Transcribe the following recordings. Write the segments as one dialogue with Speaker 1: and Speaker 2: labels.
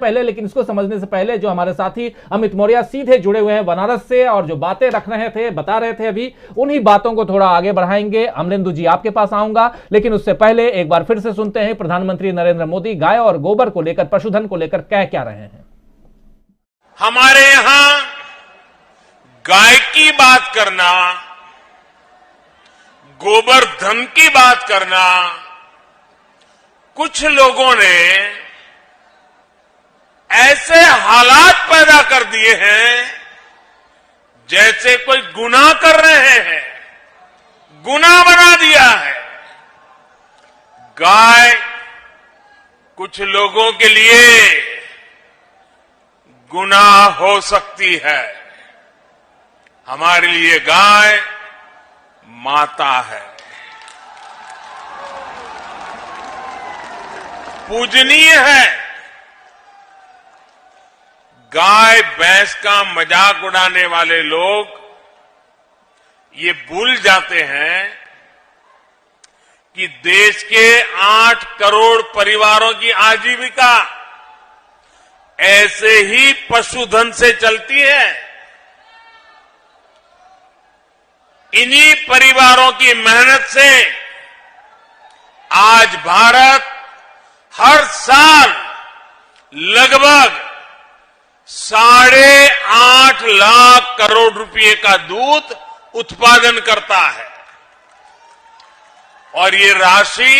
Speaker 1: पहले, लेकिन इसको समझने से पहले जो हमारे साथी अमित मौर्य सीधे जुड़े हुए हैं बनारस से और जो बातें रख रहे थे, बता रहे थे, अभी उन्हीं बातों को थोड़ा आगे बढ़ाएंगे। अमलेंदु जी आपके पास आऊंगा, लेकिन उससे पहले एक बार फिर से सुनते हैं प्रधानमंत्री नरेंद्र मोदी गाय और गोबर को लेकर, पशुधन को लेकर कह क्या रहे हैं।
Speaker 2: हमारे यहां गाय की बात करना, गोबर धन की बात करना, कुछ लोगों ने ऐसे हालात पैदा कर दिए हैं जैसे कोई गुनाह कर रहे हैं, गुनाह बना दिया है। गाय कुछ लोगों के लिए गुनाह हो सकती है, हमारे लिए गाय माता है, पूजनीय है। गाय भैंस का मजाक उड़ाने वाले लोग ये भूल जाते हैं कि देश के 8 करोड़ परिवारों की आजीविका ऐसे ही पशुधन से चलती है। इन्हीं परिवारों की मेहनत से आज भारत हर साल लगभग 8.5 लाख करोड़ रुपए का दूध उत्पादन करता है और ये राशि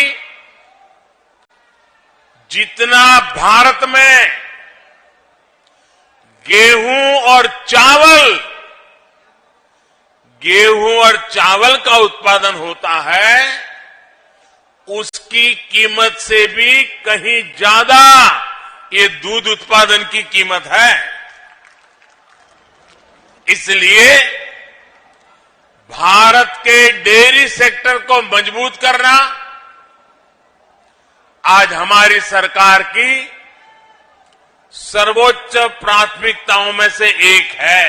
Speaker 2: जितना भारत में गेहूं और चावल का उत्पादन होता है, उसकी कीमत से भी कहीं ज्यादा ये दूध उत्पादन की कीमत है। इसलिए भारत के डेयरी सेक्टर को मजबूत करना आज हमारी सरकार की सर्वोच्च प्राथमिकताओं में से एक है।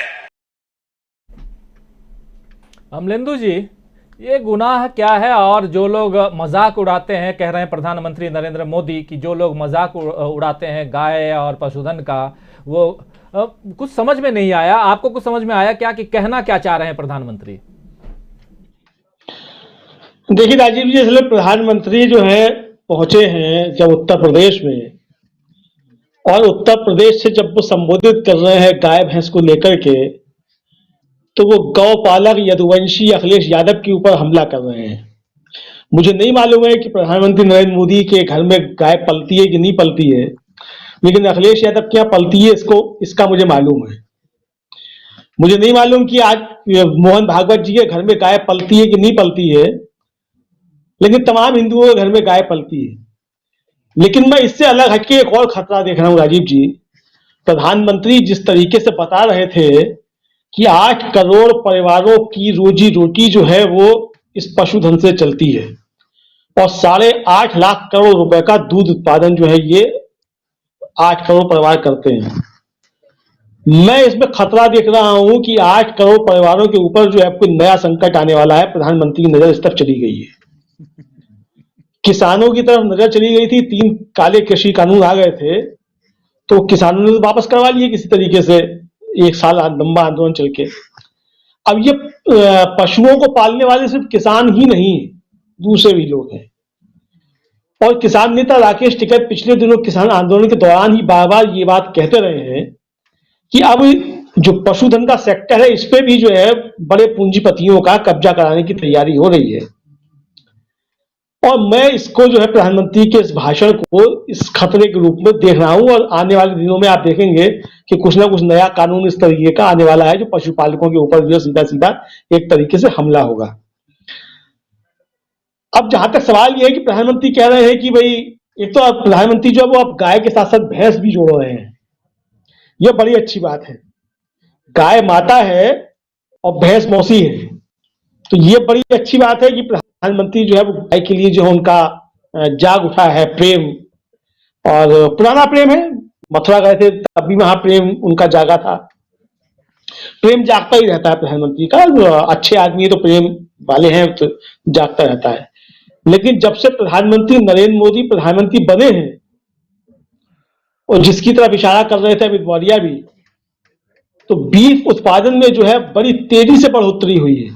Speaker 1: अमलेंदु जी, ये गुनाह क्या है? और जो लोग मजाक उड़ाते हैं, कह रहे हैं प्रधानमंत्री नरेंद्र मोदी कि जो लोग मजाक उड़ाते हैं गाय और पशुधन का, वो कुछ समझ में नहीं आया। आपको कुछ समझ में आया क्या कि कहना क्या चाह रहे हैं प्रधानमंत्री?
Speaker 3: देखिए राजीव जी, इसलिए प्रधानमंत्री जो है पहुंचे हैं जब उत्तर प्रदेश में, और उत्तर प्रदेश से जब वो संबोधित कर रहे हैं गाय भैंस को लेकर के, तो वो गौपालक यदुवंशी अखिलेश यादव के ऊपर हमला कर रहे हैं। मुझे नहीं मालूम है कि प्रधानमंत्री नरेंद्र मोदी के घर में गाय पलती है कि नहीं पलती है, लेकिन अखिलेश यादव क्या पलती है इसका मुझे मालूम है। मुझे नहीं मालूम कि आज मोहन भागवत जी के घर में गाय पलती है कि नहीं पलती है, लेकिन तमाम हिंदुओं के घर में गाय पलती है। लेकिन मैं इससे अलग हटके एक और खतरा देख रहा हूं राजीव जी। प्रधानमंत्री जिस तरीके से बता रहे थे कि 8 करोड़ परिवारों की रोजी रोटी जो है वो इस पशुधन से चलती है और 8.5 लाख करोड़ रुपए का दूध उत्पादन जो है ये 8 करोड़ परिवार करते हैं। मैं इसमें खतरा देख रहा हूं कि 8 करोड़ परिवारों के ऊपर जो है कोई नया संकट आने वाला है। प्रधानमंत्री की नजर इस तरफ चली गई है, किसानों की तरफ नजर चली गई थी। 3 काले कृषि कानून आ गए थे तो किसानों ने वापस करवा लिए किसी तरीके से, 1 साल लंबा आंदोलन चल के। अब ये पशुओं को पालने वाले सिर्फ किसान ही नहीं, दूसरे भी लोग हैं। और किसान नेता राकेश टिकैत पिछले दिनों किसान आंदोलन के दौरान ही बार बार ये बात कहते रहे हैं कि अब जो पशुधन का सेक्टर है इस पे भी जो है बड़े पूंजीपतियों का कब्जा कराने की तैयारी हो रही है। और मैं इसको जो है प्रधानमंत्री के इस भाषण को इस खतरे के रूप में देख रहा हूं, और आने वाले दिनों में आप देखेंगे कि कुछ ना कुछ नया कानून इस तरीके का आने वाला है जो पशुपालकों के ऊपर जो सीधा सीधा एक तरीके से हमला होगा। अब जहां तक सवाल यह है कि प्रधानमंत्री कह रहे हैं कि भाई, एक तो प्रधानमंत्री जो है वो आप गाय के साथ साथ भैंस भी जोड़ रहे हैं, यह बड़ी अच्छी बात है। गाय माता है और भैंस मौसी है, तो ये बड़ी अच्छी बात है कि प्रधानमंत्री जो है वो गाय के लिए जो है उनका जाग उठा है प्रेम, और पुराना प्रेम है। मथुरा गए थे तब भी वहां प्रेम उनका जागा था। प्रेम जागता ही रहता है प्रधानमंत्री का, अच्छे आदमी तो प्रेम वाले हैं तो जागता रहता है। लेकिन जब से प्रधानमंत्री नरेंद्र मोदी प्रधानमंत्री बने हैं, 2 साल 4 साल 5 साल से जो है वो गाय के ऊपर जो है वो हमला कर रहे हैं। 2 साल 4 साल से जो है वो गाय के ऊपर जो है वो हमला कर रहे हैं। 2 साल 4 साल से जो है वो गाय के ऊपर जो है वो हमला कर रहे हैं। लेकिन जब से प्रधानमंत्री नरेंद्र मोदी प्रधानमंत्री बने हैं, और जिसकी तरफ इशारा कर रहे थे अमित मौर्य भी, तो बीफ उत्पादन में जो है बड़ी तेजी से बढ़ोतरी हुई है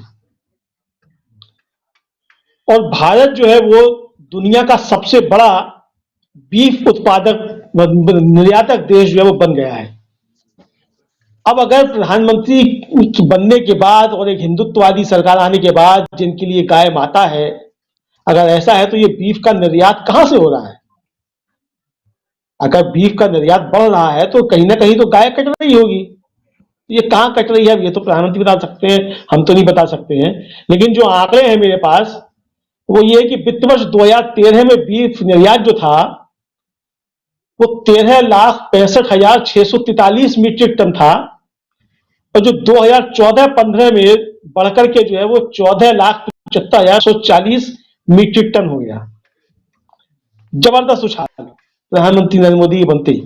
Speaker 3: और भारत जो है वो दुनिया का सबसे बड़ा बीफ उत्पादक निर्यातक देश जो है वो बन गया है। अब अगर प्रधानमंत्री बनने के बाद और एक हिंदुत्ववादी सरकार आने के बाद जिनके लिए गाय माता है, अगर ऐसा है तो ये बीफ का निर्यात कहां से हो रहा है? अगर बीफ का निर्यात बढ़ रहा है तो कहीं ना कहीं तो गाय कट रही होगी। ये कहां कट रही है ये तो प्रधानमंत्री बता सकते हैं, हम तो नहीं बता सकते हैं। लेकिन जो आंकड़े हैं मेरे पास वो ये है कि वित्त वर्ष 2013 में बीफ निर्यात जो था वो 13,65,643 मीट्रिक टन था और जो 2014-15 में बढ़कर के जो है वो 14,75,140 मीट्रिक टन हो गया। जबरदस्त उछाल प्रधानमंत्री नरेंद्र मोदी बनते ही।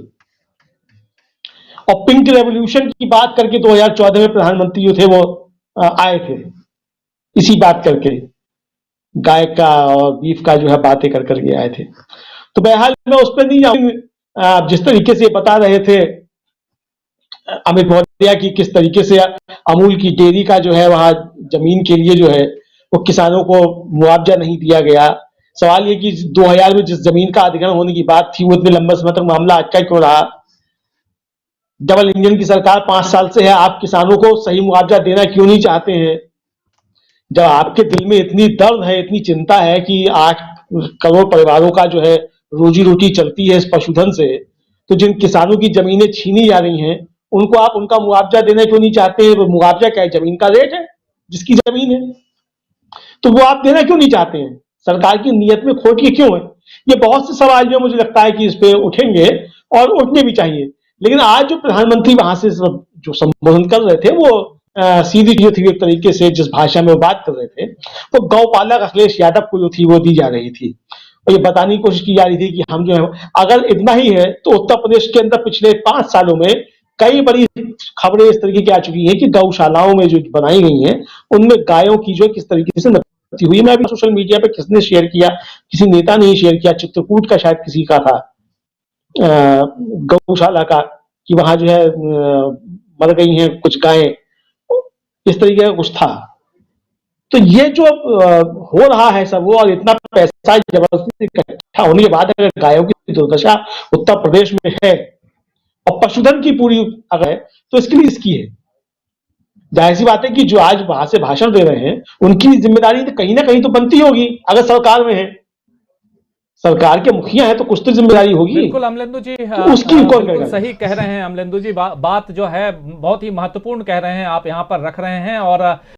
Speaker 3: और पिंक रेवोल्यूशन की बात करके 2014 में प्रधानमंत्री जो थे वो आए थे, इसी बात करके गाय का और बीफ का जो है बातें कर करके आए थे। तो बहरहाल मैं उस पर नहीं जाऊंगा। जिस तरीके से बता रहे थे अमित मौर्य की किस तरीके से अमूल की डेयरी का जो है वहां जमीन के लिए जो है वो किसानों को मुआवजा नहीं दिया गया। सवाल ये कि 2000 में जिस जमीन का अधिग्रहण होने की बात थी वो इतने लंबे समय तक मामला अटका क्यों रहा? डबल इंजन की सरकार 5 साल से है, आप किसानों को सही मुआवजा देना क्यों नहीं चाहते हैं? जब आपके दिल में इतनी दर्द है, इतनी चिंता है कि 8 करोड़ परिवारों का जो है रोजी रोटी चलती है इस पशुधन से, तो जिन किसानों की जमीनें छीनी जा रही हैं उनको आप उनका मुआवजा देना क्यों नहीं चाहते हैं? मुआवजा क्या है? जमीन का रेट है, जिसकी जमीन है तो वो आप देना क्यों नहीं चाहते हैं? सरकार की नीयत में खोट ये क्यों है? ये बहुत से सवाल जो मुझे लगता है कि इस पे उठेंगे और उठने भी चाहिए। लेकिन आज जो प्रधानमंत्री वहां से जो संबोधन कर रहे थे वो सीधी जो थी एक तरीके से जिस भाषा में वो बात कर रहे थे वो गौपालक अखिलेश यादव को जो थी वो दी जा रही थी और ये बताने की कोशिश की जा रही थी कि हम जो है अगर इतना ही है तो उत्तर प्रदेश के अंदर पिछले 5 सालों में कई बड़ी खबरें इस तरीके की आ चुकी हैं कि गौशालाओं में जो बनाई गई हैं उनमें गायों की जो किस तरीके से मृत्यु हुई। मैं अभी सोशल मीडिया पे किसने शेयर किया, किसी नेता ने शेयर किया, चित्रकूट का शायद किसी का था गौशाला का, कि वहां जो है मर गई हैं कुछ गायें, इस तरीके का कुछ था। तो ये जो हो रहा है सब वो और इतना पैसा जबरदस्ती इकट्ठा होने के बाद अगर गायों की दुर्दशा उत्तर प्रदेश में है और पशुधन की पूरी अगर है तो इसके लिए इसकी है। जाहिर सी बात है कि जो आज वहां से भाषण दे रहे हैं उनकी जिम्मेदारी तो कहीं ना कहीं तो बनती होगी। अगर सरकार में है, सरकार के मुखिया है तो कुछ तो जिम्मेदारी होगी।
Speaker 1: बिल्कुल अमलेंदु जी,
Speaker 3: तो उसकी कौन करेगा?
Speaker 1: सही कह रहे हैं अमलेंदु जी, बात जो है बहुत ही महत्वपूर्ण कह रहे हैं आप यहाँ पर रख रहे हैं। और